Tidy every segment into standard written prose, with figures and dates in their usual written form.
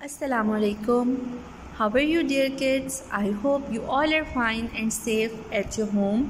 Assalamualaikum. How are you, dear kids? I hope you all are fine and safe at your home.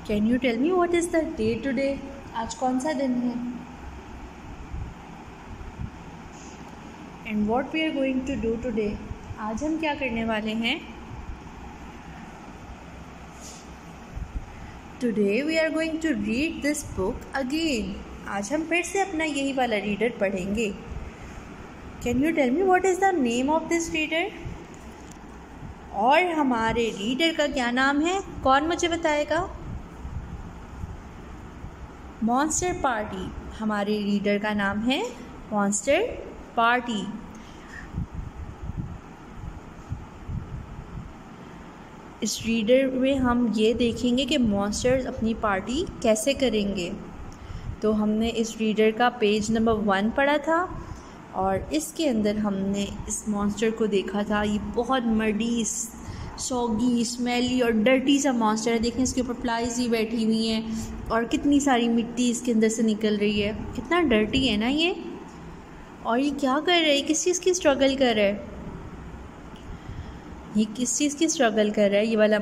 Can you tell me what is the day today? आज कौन सा दिन है? And what we are going to do today? आज हम क्या करने वाले हैं? Today we are going to read this book again. आज हम फिर से अपना यही वाला रीडर पढ़ेंगे. Can you tell me what is the name of this reader? और हमारे रीडर का क्या नाम है? कौन मुझे बताएगा? Monster party. हमारे रीडर का नाम है मॉन्स्टर पार्टी. इस रीडर में हम ये देखेंगे कि मॉन्स्टर्स अपनी पार्टी कैसे करेंगे. तो हमने इस रीडर का पेज नंबर 1 पढ़ा था और इसके अंदर हमने इस मॉन्स्टर को देखा था. ये बहुत मर्डी, सॉगी, स्मेली और डर्टी सा मॉन्स्टर है. देखें, इसके ऊपर फ्लाइज ही बैठी हुई हैं और कितनी सारी मिट्टी इसके अंदर से निकल रही है. कितना डर्टी है ना ये. और ये क्या कर रहा है? किस चीज़ की स्ट्रगल कर रहा है? ये किस चीज़ की स्ट्रगल कर रहा है? ये वाला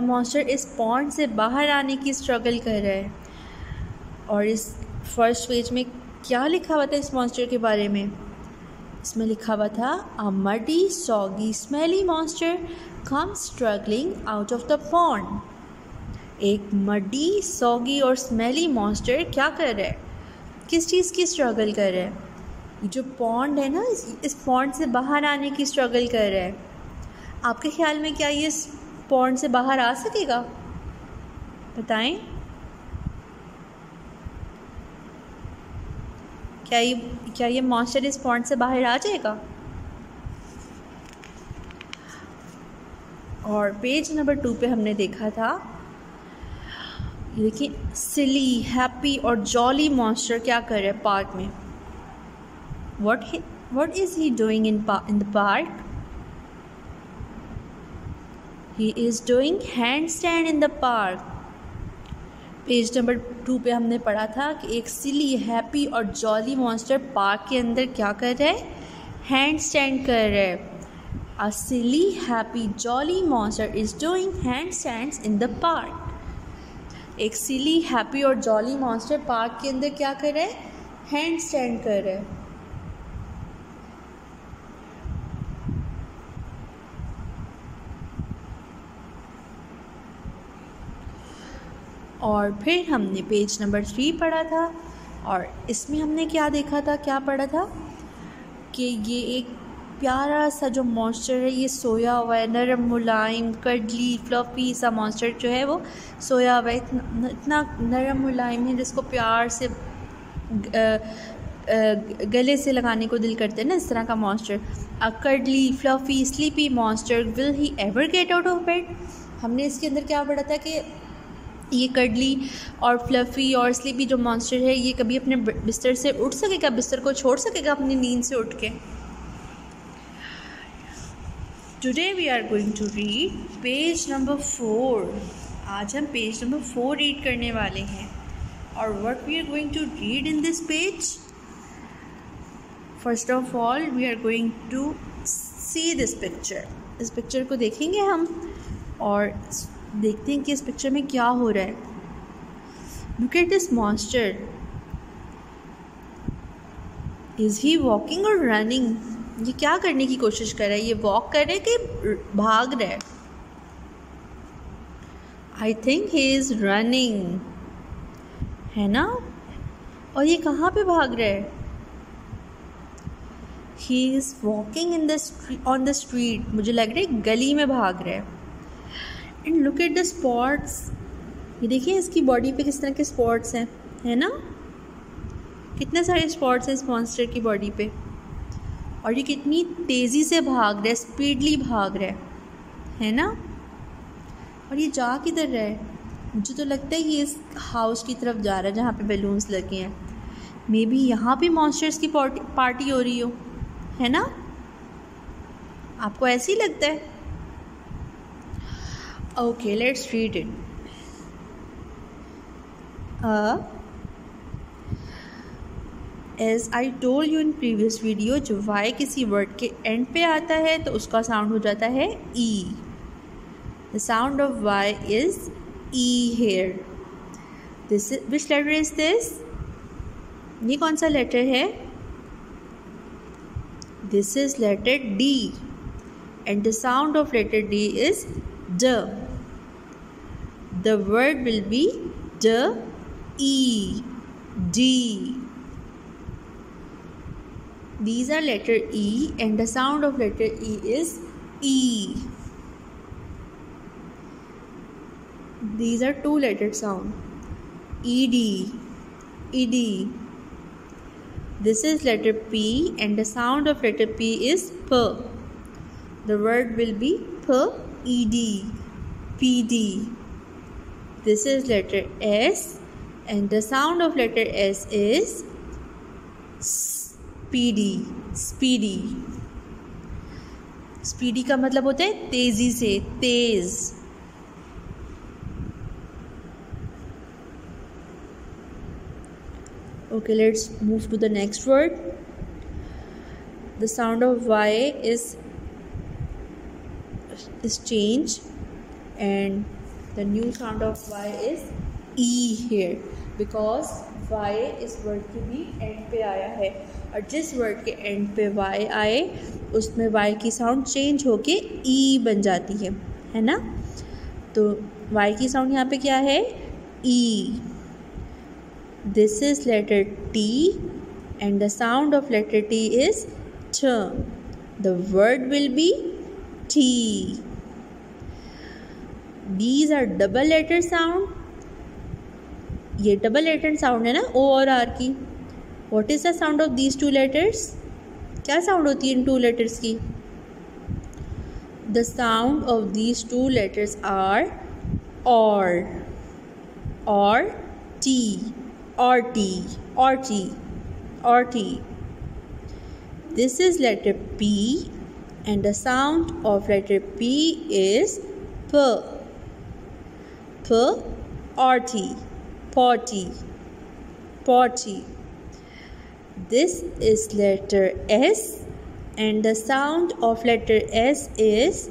मॉन्स्टर इस पॉन्ड से बाहर आने की स्ट्रगल कर रहा है. और इस फर्स्ट पेज में क्या लिखा हुआ था इस मॉन्स्टर के बारे में? इसमें लिखा हुआ था, a muddy soggy smelly monster come struggling out of the pond. एक मडी, सॉगी और स्मेली मॉन्स्टर क्या कर रहा है? किस चीज़ की स्ट्रगल कर रहा है? जो पॉन्ड है ना, इस पॉन्ड से बाहर आने की स्ट्रगल कर रहा है. आपके ख्याल में क्या ये इस पॉन्ड से बाहर आ सकेगा? बताएं. क्या ये मॉन्स्टर इस पॉन्ड से बाहर आ जाएगा? और पेज नंबर 2 पे हमने देखा था, देखिए, सिली, हैप्पी और जॉली मॉन्स्टर क्या कर रहा है पार्क में. What is he doing in the park? He is doing handstand in the park. Page number 2 पे हमने पढ़ा था कि एक सिली, हैप्पी और जॉली मॉन्स्टर पार्क के अंदर क्या कर रहा है? हैंड स्टैंड कर रहा है. A silly, happy, jolly monster is doing handstands in the park. एक सिली, हैप्पी और जॉली मॉन्स्टर पार्क के अंदर क्या कर रहा है? हैंड स्टैंड कर रहा है. और फिर हमने पेज नंबर 3 पढ़ा था और इसमें हमने क्या देखा था, क्या पढ़ा था कि ये एक प्यारा सा जो मॉन्स्टर है, ये सोया हुआ है. नरम, मुलायम, कडली, फ्लफी सा मॉन्स्टर जो है वो सोया हुआ है. इतना नरम मुलायम है जिसको प्यार से गले से लगाने को दिल करते हैं ना, इस तरह का monster. A cuddly, fluffy, sleepy monster, will he ever get out of bed. हमने इसके अंदर क्या पढ़ा था कि ये कडली और फ्लफ़ी और स्लीपी जो मॉन्स्टर है, ये कभी अपने बिस्तर से उठ सकेगा? बिस्तर को छोड़ सकेगा अपनी नींद से उठ के? Today we are going to read page number 4. आज हम पेज नंबर 4 रीड करने वाले हैं. और what we are going to read in this page? First of all we are going to see this picture. इस पिक्चर को देखेंगे हम और देखते हैं कि इस पिक्चर में क्या हो रहा है. Look at this monster. Is he walking और रनिंग? ये क्या करने की कोशिश कर रहा है? ये वॉक कर रहा है कि भाग रहा है? I think he is running, है ना. और ये कहाँ पे भाग रहा है? He is walking on the street. मुझे लग रहा है गली में भाग रहा है. And look at the spots. ये देखिए इसकी बॉडी पे किस तरह के स्पॉट्स हैं, है ना. कितने सारे स्पॉट्स हैं इस मॉन्स्टर की बॉडी पे. और ये कितनी तेज़ी से भाग रहा है, स्पीडली भाग रहा है ना. और ये जा किधर रहा है? मुझे तो लगता है ये इस हाउस की तरफ जा रहा है जहाँ पे बैलून्स लगे हैं. मे बी यहाँ पे मॉन्स्टर्स की पार्टी हो रही हो, है ना. आपको ऐसे ही लगता है? Okay, let's read it. As I told you in previous video, जो वाई किसी वर्ड के एंड पे आता है तो उसका साउंड हो जाता है E. The sound of Y is E here. This is which letter is this? ये कौन सा लेटर है? This is letter D and the sound of letter D is D. The word will be D, E, D. These are letter E and the sound of letter E is E. These are two letter sound. ED, ED. This is letter P and the sound of letter P is P. The word will be P-E-D, P-D. This is letter S and the sound of letter S is speedy, speedy. Speedy का मतलब होता है तेजी से, तेज. Okay, let's move to the next word. The sound of Y is change and the new sound of Y is E here because Y इस word के भी end पे आया है और जिस word के end पे Y आए उसमें Y की sound change होके E बन जाती है ना. तो Y की sound यहाँ पे क्या है? E. This is letter T and the sound of letter T is Ch. The word will be T. These are double letter sound. ये double letter sound है ना O और R की. What is the sound of these two letters? क्या sound होती है इन two letters की? The sound of these two letters are or T or T or T or T. This is letter P and the sound of letter P is P. P or T, potty, potty. This is letter S and the sound of letter S is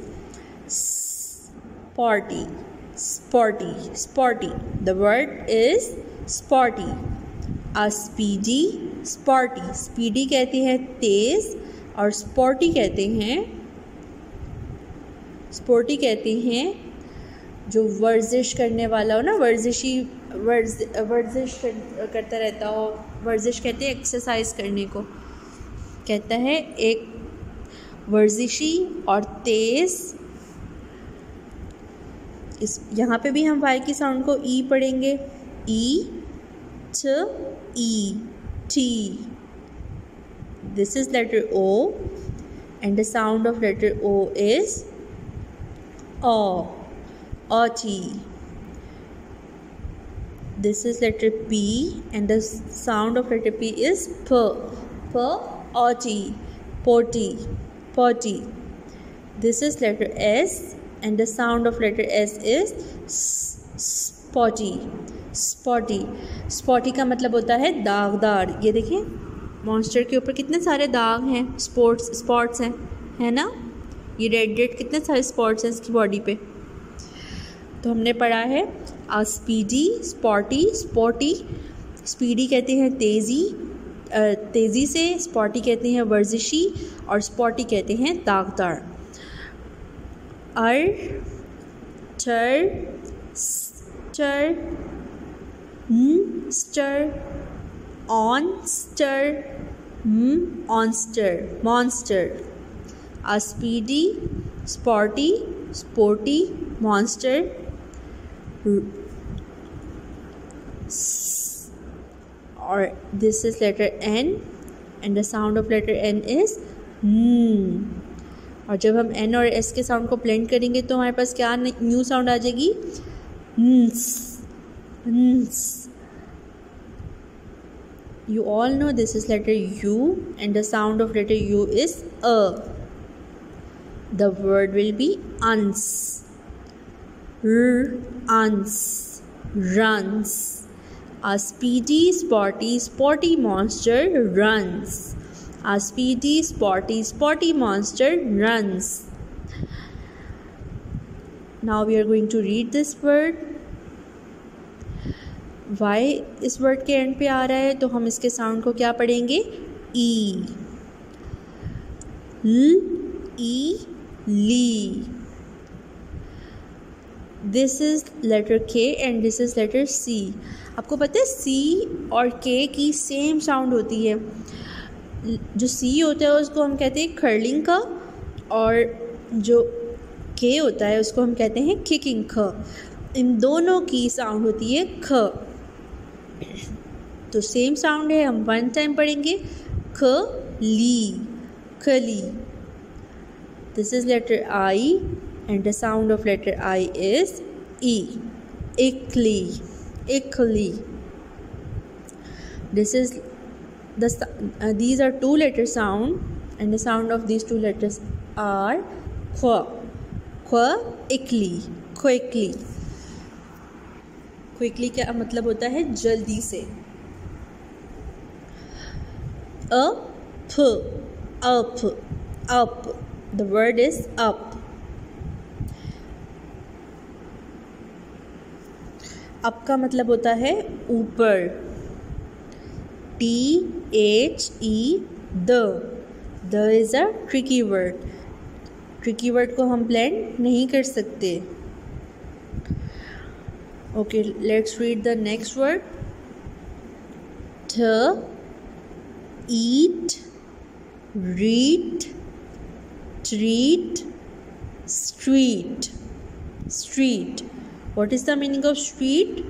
sporty, sporty, sporty. The word is sporty. A speedy, sporty. Speedy कहते हैं तेज और sporty कहते हैं जो वर्जिश करने वाला हो ना, वर्जिश करता रहता हो. वर्जिश कहते हैं एक्सरसाइज करने को, कहता है एक वर्जिशी और तेज. इस यहाँ पे भी हम वाई की साउंड को ई पढ़ेंगे. ई च E T. This is letter O and the sound of letter O is Oti. This is letter P and the sound of letter P is P. Oti, potty, potty. This is letter S and the sound of letter S is spotty, spotty. Spotty का मतलब होता है दागदार. ये देखिए monster के ऊपर कितने सारे दाग हैं, स्पॉट्स हैं, है ना. ये रेड कितने सारे स्पॉट्स हैं इसकी बॉडी पे. तो हमने पढ़ा है आ स्पीडी, स्पॉटी, स्पॉटी. स्पीडी कहते हैं तेज़ी से, स्पॉटी कहते हैं वर्जिशी और स्पॉटी कहते हैं दागदार. स्टर, monster. A speedy, sporty, sporty, monster. Or this is letter N and the sound of letter N is और जब हम N और S के साउंड को ब्लेंड करेंगे तो हमारे पास क्या न्यू साउंड आ जाएगी? You all know this is letter U and the sound of letter U is A. The word will be uns, runs. A speedy, spotty monster runs. A speedy, spotty monster runs. Now we are going to read this word. Y इस word के end पे आ रहा है तो हम इसके sound को क्या पढ़ेंगे? ई. ल, ई, ली. दिस इज लेटर के एंड दिस इज लेटर सी. आपको पता है सी और के की सेम साउंड होती है. जो सी होता है उसको हम कहते हैं खर्लिंग का, और जो के होता है उसको हम कहते हैं किकिंग ख. इन दोनों की साउंड होती है ख. तो सेम साउंड है, हम वन टाइम पढ़ेंगे. ख, ली, खली. This is letter I and the sound of letter I is E. इकली, इकली. This is these are two letter sound and the sound of these two letters are q. quickly, quickly. quickly क्या मतलब होता है? जल्दी से. up, up, up. The word is up. up का मतलब होता है ऊपर. T-H-E, the. The is a tricky word. Tricky word को हम blend नहीं कर सकते. Okay, let's read the next word. T, eat, read, treat, street. Street. What is the meaning of street?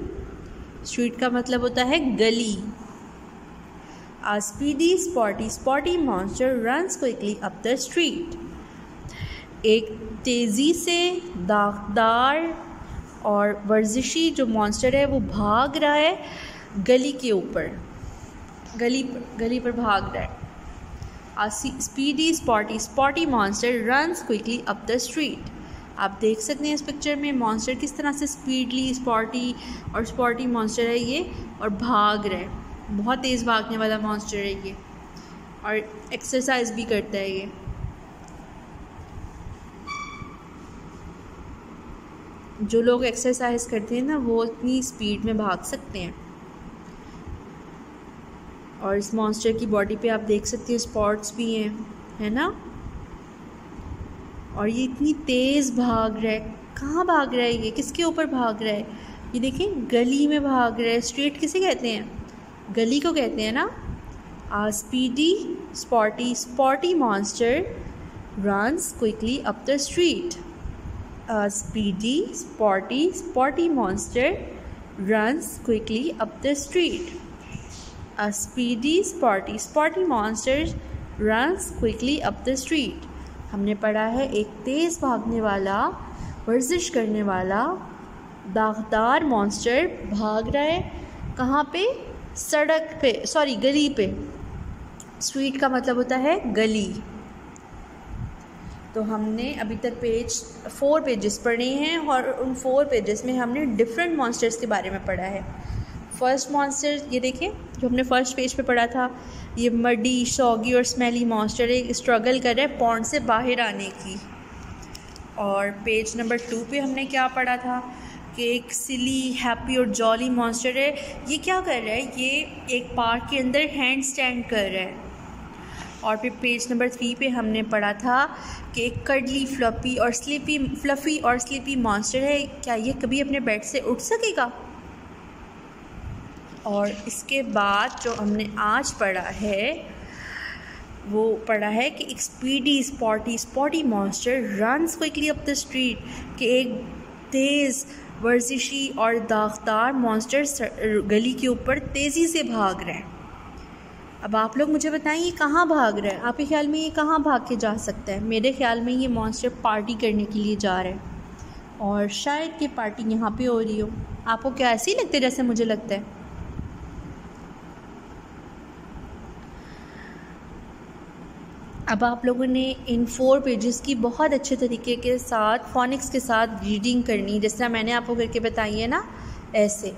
Street का मतलब होता है गली. A speedy, spotty monster runs quickly up the street. एक तेज़ी से दागदार और वर्जिशी जो मॉन्स्टर है वो भाग रहा है गली के ऊपर. गली पर भाग रहा है. A speedy, spotty monster runs quickly up the street. आप देख सकते हैं इस पिक्चर में मॉन्स्टर किस तरह से स्पीडली स्पॉटी और स्पॉटी मॉन्स्टर है ये, और भाग रहा है. बहुत तेज़ भागने वाला मॉन्स्टर है ये, और एक्सरसाइज भी करता है ये. जो लोग एक्सरसाइज करते हैं ना वो इतनी स्पीड में भाग सकते हैं. और इस मॉन्स्टर की बॉडी पे आप देख सकते हैं स्पॉट्स भी हैं, है ना. और ये इतनी तेज़ भाग रहा है. कहाँ भाग रहा है ये? किसके ऊपर भाग रहा है? ये देखें, गली में भाग रहा है. स्ट्रीट किसे कहते हैं? गली को कहते हैं ना. A speedy, spotty monster runs quickly up the street. A speedy, spotty monster runs quickly up the street. A speedy, spotty monster runs quickly up the street. हमने पढ़ा है एक तेज़ भागने वाला, वर्जिश करने वाला, दागदार मॉन्स्टर भाग रहा है. कहाँ पे? सड़क पे, सॉरी गली पे. स्ट्रीट का मतलब होता है गली. तो हमने अभी तक 4 पेजेस पढ़े हैं और उन 4 पेजेस में हमने डिफरेंट मॉन्स्टर्स के बारे में पढ़ा है. फर्स्ट मॉन्स्टर ये देखें जो हमने फर्स्ट पेज पे पढ़ा था, ये मडी, सॉगी और स्मेली मॉन्स्टर एक स्ट्रगल कर रहा है पॉन्ड से बाहर आने की. और पेज नंबर 2 पे हमने क्या पढ़ा था कि एक सिली, हैप्पी और जॉली मॉन्स्टर है. ये क्या कर रहा है? ये एक पार्क के अंदर हैंड स्टैंड कर रहा है. और फिर पेज नंबर 3 पे हमने पढ़ा था कि एक कडली, फ्लफ़ी और स्लीपी मॉन्स्टर है. क्या ये कभी अपने बेड से उठ सकेगा? और इसके बाद जो हमने आज पढ़ा है वो पढ़ा है कि एक speedy, spotty monster runs quickly up the street. कि एक तेज़, वर्जिशी और दागदार मॉन्स्टर गली के ऊपर तेज़ी से भाग रहा है. अब आप लोग मुझे बताएं ये कहाँ भाग रहा है? आपके ख्याल में ये कहाँ भाग के जा सकता है? मेरे ख्याल में ये मॉन्स्टर पार्टी करने के लिए जा रहा है, और शायद ये पार्टी यहाँ पे हो रही हो. आपको क्या ऐसे ही लगता है जैसे मुझे लगता है? अब आप लोगों ने इन 4 पेजेस की बहुत अच्छे तरीके के साथ फोनिक्स के साथ रीडिंग करनी, जिस तरह मैंने आपको करके बताई है ना, ऐसे.